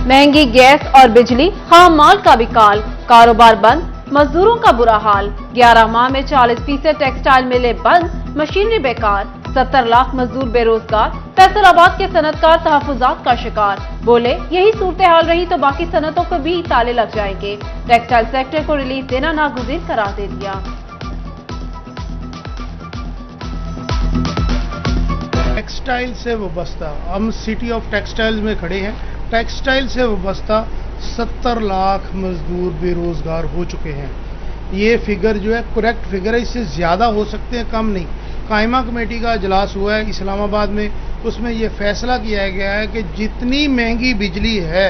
महंगी गैस और बिजली, खाम माल का भी काल, कारोबार बंद, मजदूरों का बुरा हाल। 11 माह में 40% टेक्सटाइल मिलें बंद, मशीनरी बेकार, 70 लाख मजदूर बेरोजगार। फैसलाबाद के सनतकार तहफुजात का शिकार, बोले यही सूरत हाल रही तो बाकी सनतों को भी ताले लग जाएंगे। टेक्सटाइल सेक्टर को रिलीफ देना नागुज़ीर करार दे दिया। टेक्सटाइल से वाबस्ता, हम सिटी ऑफ टेक्सटाइल्स में खड़े हैं। टेक्सटाइल से वाबस्ता 70 लाख मजदूर बेरोजगार हो चुके हैं। ये फिगर जो है करेक्ट फिगर है, इससे ज़्यादा हो सकते हैं, कम नहीं। कायमा कमेटी का इजलास हुआ है इस्लामाबाद में, उसमें ये फैसला किया गया है कि जितनी महंगी बिजली है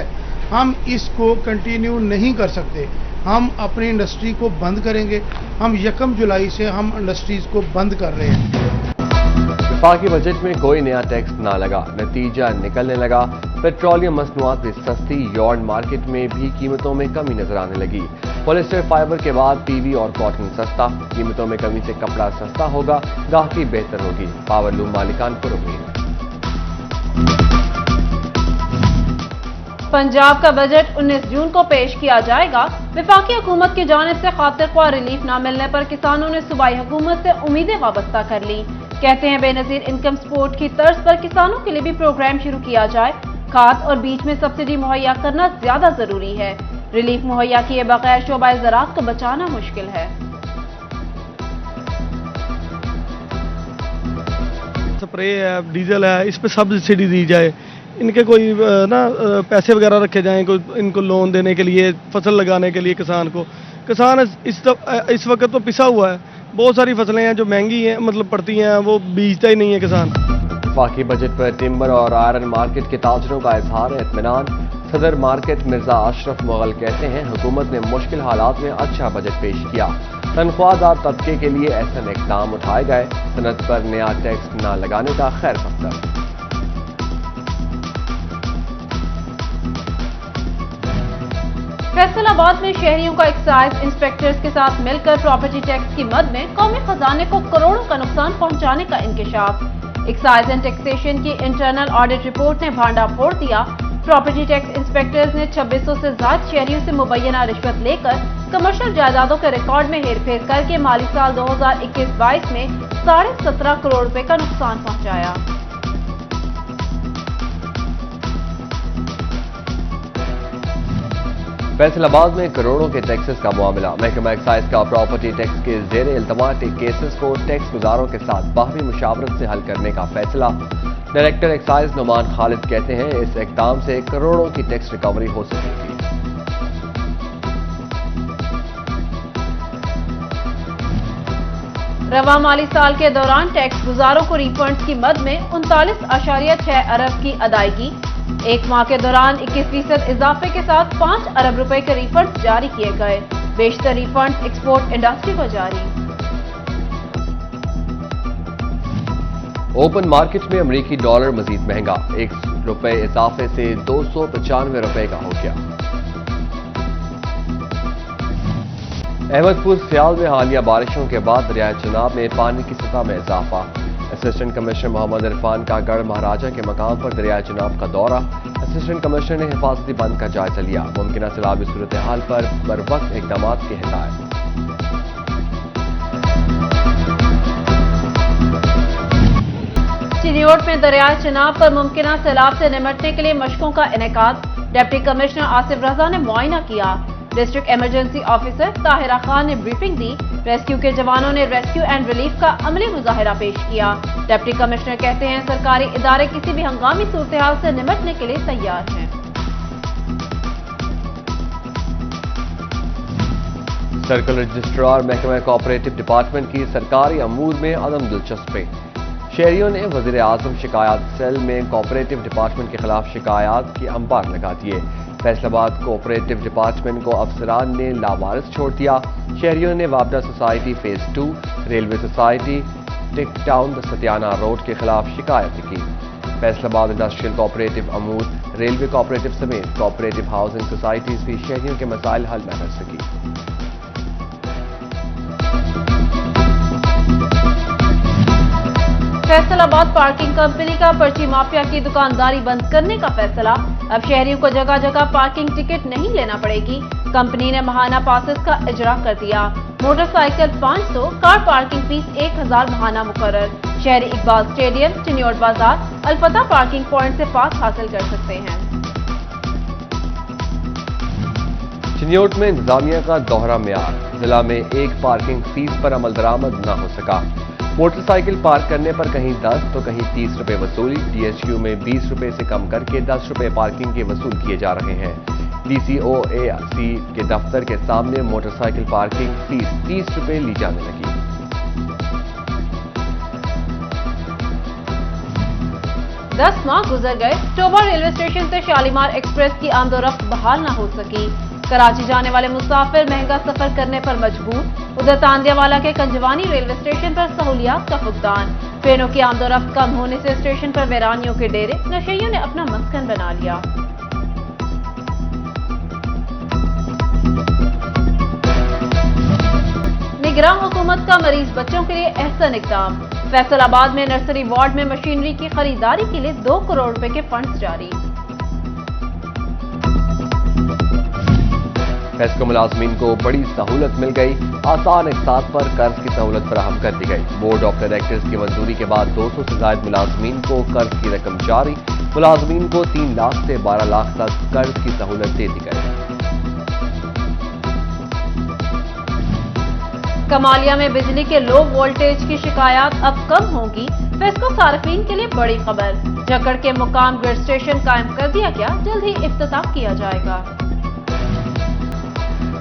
हम इसको कंटिन्यू नहीं कर सकते, हम अपनी इंडस्ट्री को बंद करेंगे। हम 1 जुलाई से हम इंडस्ट्रीज को बंद कर रहे हैं। वफाकी बजट में कोई नया टैक्स ना लगा, नतीजा निकलने लगा। पेट्रोलियम मसनूआत भी सस्ती, यॉर्न मार्केट में भी कीमतों में कमी नजर आने लगी। पॉलिस्टर फाइबर के बाद पीवी और कॉटन सस्ता, कीमतों में कमी से कपड़ा सस्ता होगा, गाहकी बेहतर होगी। पावर लूम मालिकान को उम्मीद। पंजाब का बजट 19 जून को पेश किया जाएगा। वफाकी हुकूमत की जानिब से खातिर ख्वाह रिलीफ न मिलने पर किसानों ने सूबाई हुकूमत से उम्मीदें वाबस्ता कर ली। कहते हैं बेनजीर इनकम सपोर्ट की तर्ज पर किसानों के लिए भी प्रोग्राम शुरू किया जाए। खाद और बीज में सब्सिडी मुहैया करना ज्यादा जरूरी है। रिलीफ मुहैया किए बगैर शोबा ज़राअत को बचाना मुश्किल है। स्प्रे है, डीजल है, इस पे सब्सिडी दी जाए। इनके कोई पैसे वगैरह रखे जाएं, कोई इनको लोन देने के लिए, फसल लगाने के लिए किसान को। किसान इस वक्त तो पिसा हुआ है। बहुत सारी फसलें हैं जो महंगी हैं, मतलब पड़ती हैं, वो बीजता ही नहीं है किसान। वफाकी बजट पर टिम्बर और आयरन मार्केट के ताजरों का इजहार इत्मीनान। सदर मार्केट मिर्जा अशरफ मुगल कहते हैं हुकूमत ने मुश्किल हालात में अच्छा बजट पेश किया। तनख्वाहदार तबके के लिए ऐसे इकदाम उठाए गए। सनत पर नया टैक्स न लगाने का खैर मकसद। फैसलाबाद में शहरियों का एक्साइज इंस्पेक्टर्स के साथ मिलकर प्रॉपर्टी टैक्स की मद में कौमी खजाने को करोड़ों का नुकसान पहुंचाने का इंकशाफ। एक्साइज एंड टैक्सेशन की इंटरनल ऑडिट रिपोर्ट ने भांडा फोड़ दिया। प्रॉपर्टी टैक्स इंस्पेक्टर्स ने 2600 से ज्यादा शहरियों से मुबैना रिश्वत लेकर कमर्शियल जायदादों के रिकॉर्ड में हेरफेर करके माली साल 2021-22 में 17.5 करोड़ रुपए का नुकसान पहुंचाया। फैसलाबाद में करोड़ों के टैक्सेस का मामला। महकमा एक्साइज का प्रॉपर्टी टैक्स के जेर इल्तमास केसेस को टैक्स गुजारों के साथ बाहमी मुशावरत से हल करने का फैसला। डायरेक्टर एक्साइज नुमान खालिद कहते हैं इस इक़दाम से करोड़ों की टैक्स रिकवरी हो सकेगी। रवा माली साल के दौरान टैक्स गुजारों को रिफंड्स की मद में 39.6 अरब की अदायगी। एक माह के दौरान 21% इजाफे के साथ 5 अरब रुपए के रिफंड जारी किए गए। बेशतर रिफंड एक्सपोर्ट इंडस्ट्री को जारी। ओपन मार्केट में अमरीकी डॉलर मजीद महंगा, 1 रुपए इजाफे से 295 रुपए का हो गया। अहमदपुर सियाल में हालिया बारिशों के बाद दरिया चनाब में पानी की सतह में इजाफा। असिस्टेंट कमिश्नर मोहम्मद इरफान का गढ़ महाराजा के मकाम पर दरिया चनाब का दौरा। असिस्टेंट कमिश्नर ने हिफाजती बंद का जायजा लिया। मुमकिन सैलाबी सूरत हाल पर बरवक्त इकदाम की हिदायत। चिनियोट में दरिया चनाब पर मुमकिन सैलाब से निमटने के लिए मशकों का इनेकाद। डिप्टी कमिश्नर आसिफ रजा ने मुआयना किया। District emergency officer Tahira Khan ने ब्रीफिंग दी। रेस्क्यू के जवानों ने रेस्क्यू एंड रिलीफ का अमली मुजाहिरा पेश किया। डिप्टी कमिश्नर कहते हैं सरकारी इदारे किसी भी हंगामी सूरत-ए-हाल से निमटने के लिए तैयार हैं। सर्कल रजिस्ट्रार महकमा कोऑपरेटिव डिपार्टमेंट की सरकारी अमूर में अदम दिलचस्पी। शहरियों ने वजीर आजम शिकायत सेल में कोऑपरेटिव डिपार्टमेंट के खिलाफ शिकायत के अंबार लगा दिए। फैसलाबाद कोऑपरेटिव डिपार्टमेंट को अफसरान ने लावारिस छोड़ दिया। शहरियों ने वापडा सोसाइटी फेज 2, रेलवे सोसाइटी, टिक टाउन सत्याना रोड के खिलाफ शिकायत की। फैसलाबाद इंडस्ट्रियल कोऑपरेटिव अमूर, रेलवे कोऑपरेटिव समेत कोऑपरेटिव हाउसिंग सोसाइटीज भी शहरियों के मसाइल हल न कर सकी। फैसलाबाद पार्किंग कंपनी का पर्ची माफिया की दुकानदारी बंद करने का फैसला। अब शहरियों को जगह जगह पार्किंग टिकट नहीं लेना पड़ेगी। कंपनी ने महाना पासेस का इजरा कर दिया। मोटरसाइकिल 500, कार पार्किंग फीस 1000 महाना मुकर्रर। शहरी इकबाल स्टेडियम, चिन्योट बाजार, अलफता पार्किंग पॉइंट से पास हासिल कर सकते हैं। चिन्योट में इंतजामिया का दोहरा म्यार, जिला में एक पार्किंग फीस पर अमल दरामद न हो सका। मोटरसाइकिल पार्क करने पर कहीं 10 तो कहीं 30 रुपए वसूली। DHQ में 20 रुपए से कम करके 10 रुपए पार्किंग के वसूल किए जा रहे हैं। DCOAC के दफ्तर के सामने मोटरसाइकिल पार्किंग फीस 30 रुपए ली जाने लगी। दस माह गुजर गए, टोबा रेलवे स्टेशन से शालीमार एक्सप्रेस की आमदोरफ्त बहाल न हो सकी। कराची जाने वाले मुसाफिर महंगा सफर करने पर मजबूर। उधर तांदियावाला के कंजवानी रेलवे स्टेशन पर सहूलियात का फुकदान। ट्रेनों की आमदोरफ्त कम होने से स्टेशन पर वीरानियों के डेरे, नशेइयों ने अपना मस्कन बना लिया। निगरान हुकूमत का मरीज बच्चों के लिए अहसन इकदाम। फैसलाबाद में नर्सरी वार्ड में मशीनरी की खरीदारी के लिए 2 करोड़ रुपए के फंड्स जारी। फेस्को मुलाजमीन को बड़ी सहूलत मिल गई। आसान अकसात पर कर्ज की सहूलत फराहम कर दी गई। बोर्ड ऑफ डायरेक्टर्स की मंजूरी के बाद 200 से ज्यादा मुलाजमीन को कर्ज की रकम जारी। मुलाजमीन को 3 लाख से 12 लाख तक कर्ज की सहूलत दे दी गई। कमालिया में बिजली के लो वोल्टेज की शिकायत अब कम होगी। फेस्को सार्फिन के लिए बड़ी खबर। जकड़ के मुकाम ग्रिड स्टेशन कायम कर दिया गया, जल्द ही इफ्तिताह किया जाएगा।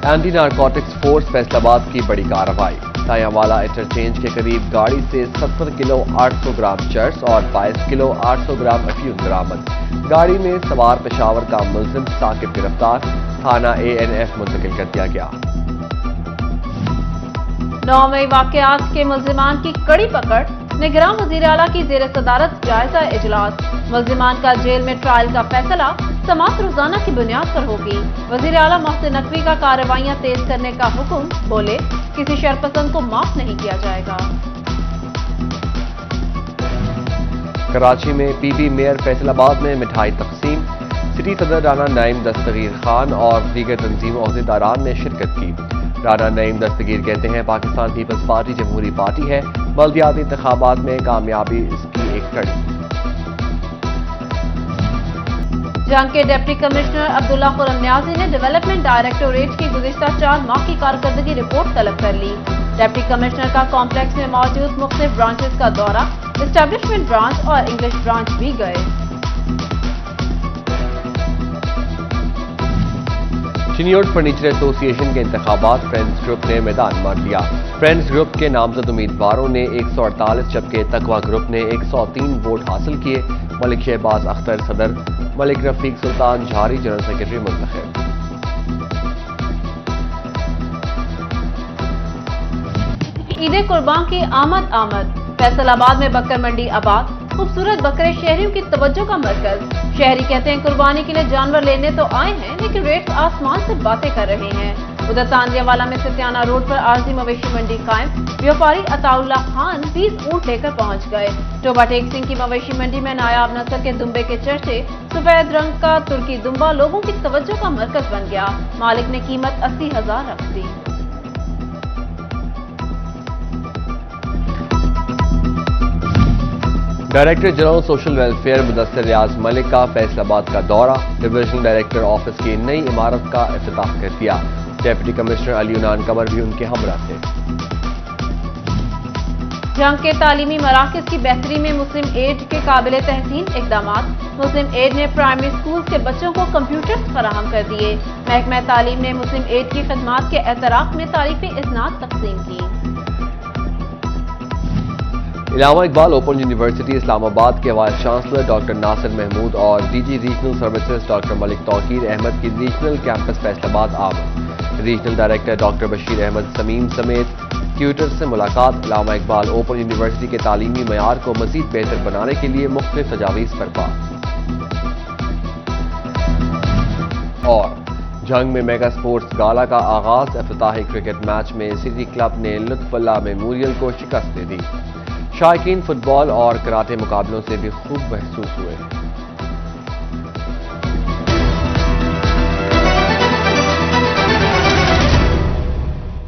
एंटी नारकोटिक्स फोर्स फैसलाबाद की बड़ी कार्रवाई। तायावाला इंटरचेंज के करीब गाड़ी से 70 किलो 800 ग्राम चर्स और 22 किलो 800 ग्राम अफीम बरामद। गाड़ी में सवार पेशावर का मुलजिम साकिब गिरफ्तार, थाना ANF मुंतकिल कर दिया गया। 9 मई वाकयात के मुल्जिमान की कड़ी पकड़। निगरान वजीर आला की जेर सदारत जायजा इजलास। मुल्जिमान का जेल में ट्रायल का फैसला समात रोजाना की बुनियाद पर होगी। वजीर आला मोहसिन नकवी का कार्रवाइयां तेज करने का हुक्म। बोले, किसी शरपसंद को माफ नहीं किया जाएगा। कराची में PB मेयर फैसलाबाद में मिठाई तकसीम। सिटी सदर राना नईम दस्तगीर खान और दीगर तंजीम अहदेदारान ने शिरकत की। राना नईम दस्तगीर कहते हैं, पाकिस्तान पीपल्स पार्टी जमहूरी पार्टी है। बल्दियाती इंतखाबात में कामयाबी इसकी एक कड़ी। जंग के डिप्टी कमिश्नर अब्दुल्ला खुरम न्याजी ने डेवलपमेंट डायरेक्टोरेट की गुज़िश्ता 4 माह की कारकर्दगी रिपोर्ट तलब कर ली। डिप्टी कमिश्नर का कॉम्प्लेक्स में मौजूद मुख्तलिफ ब्रांचेस का दौरा, एस्टेब्लिशमेंट ब्रांच और इंग्लिश ब्रांच भी गए। चिन्योट फर्नीचर एसोसिएशन के इंतखाबात फ्रेंड्स ग्रुप ने मैदान मार लिया। फ्रेंड्स ग्रुप के नामजद उम्मीदवारों ने 148 जबकि तकवा ग्रुप ने 103 वोट हासिल किए। मलिक शहबाज अख्तर सदर, मलिक रफीक सुल्तान झारी जनरल सेक्रेटरी मुंतखब। ईद कुर्बान की आमद आमद। फैसलाबाद में बकर मंडी आबाद। खूबसूरत बकरे शहरियों की तवज्जो का मरकज। शहरी कहते हैं, कुर्बानी के लिए जानवर लेने तो आए हैं, लेकिन रेट्स आसमान से बातें कर रहे हैं। उधर तांदियावाला में सत्याना रोड पर आरजी मवेशी मंडी कायम। व्यापारी अताउल्ला खान 20 ऊंट लेकर पहुंच गए। टोबा टेक सिंह की मवेशी मंडी में नायाब नस्ल के दुम्बे के चर्चे। सफेद रंग का तुर्की दुम्बा लोगों की तवज्जो का मरकज बन गया। मालिक ने कीमत 80,000 रख दी। Director general social welfare Mudassir Riaz Malik का फैसलाबाद का दौरा। डिविजनल डायरेक्टर ऑफिस की नई इमारत का इफ्तिताह कर दिया। डेप्यूटी कमिश्नर अली उनान कमर भी उनके हमरा थे। जंग के तालीमी मराकज की बेहतरी में मुस्लिम एड के काबिल तहसीन इकदामात। मुस्लिम एड ने प्राइमरी स्कूल के बच्चों को कंप्यूटर्स फराहम कर दिए। महकमा तालीम ने मुस्लिम एड की खदमात के एतराफ में तारीफी इस्नाद तकसीम की। इलामा इकबाल ओपन यूनिवर्सिटी इस्लामाबाद के vice chancellor doctor Nasir Mahmood और DG regional services doctor Malik Tauqeer Ahmed की रीजनल कैंपस फैसलाबाद आमद। Regional director doctor Bashir Ahmed Sameem समेत ट्यूटर से मुलाकात। इलामा इकबाल ओपन यूनिवर्सिटी के तालीमी मयार को मजीद बेहतर बनाने के लिए मुख्तलिफ तजावीज़ पर बात। और जंग में मेगा स्पोर्ट्स गाला का आगाज। इफ्तिताही क्रिकेट मैच में सिटी क्लब ने लुत्फुल्लाह मेमोरियल को शिकस्त दे दी। شائقین فٹ بال اور کراٹے مقابلوں سے بھی خوب محسوس ہوئے.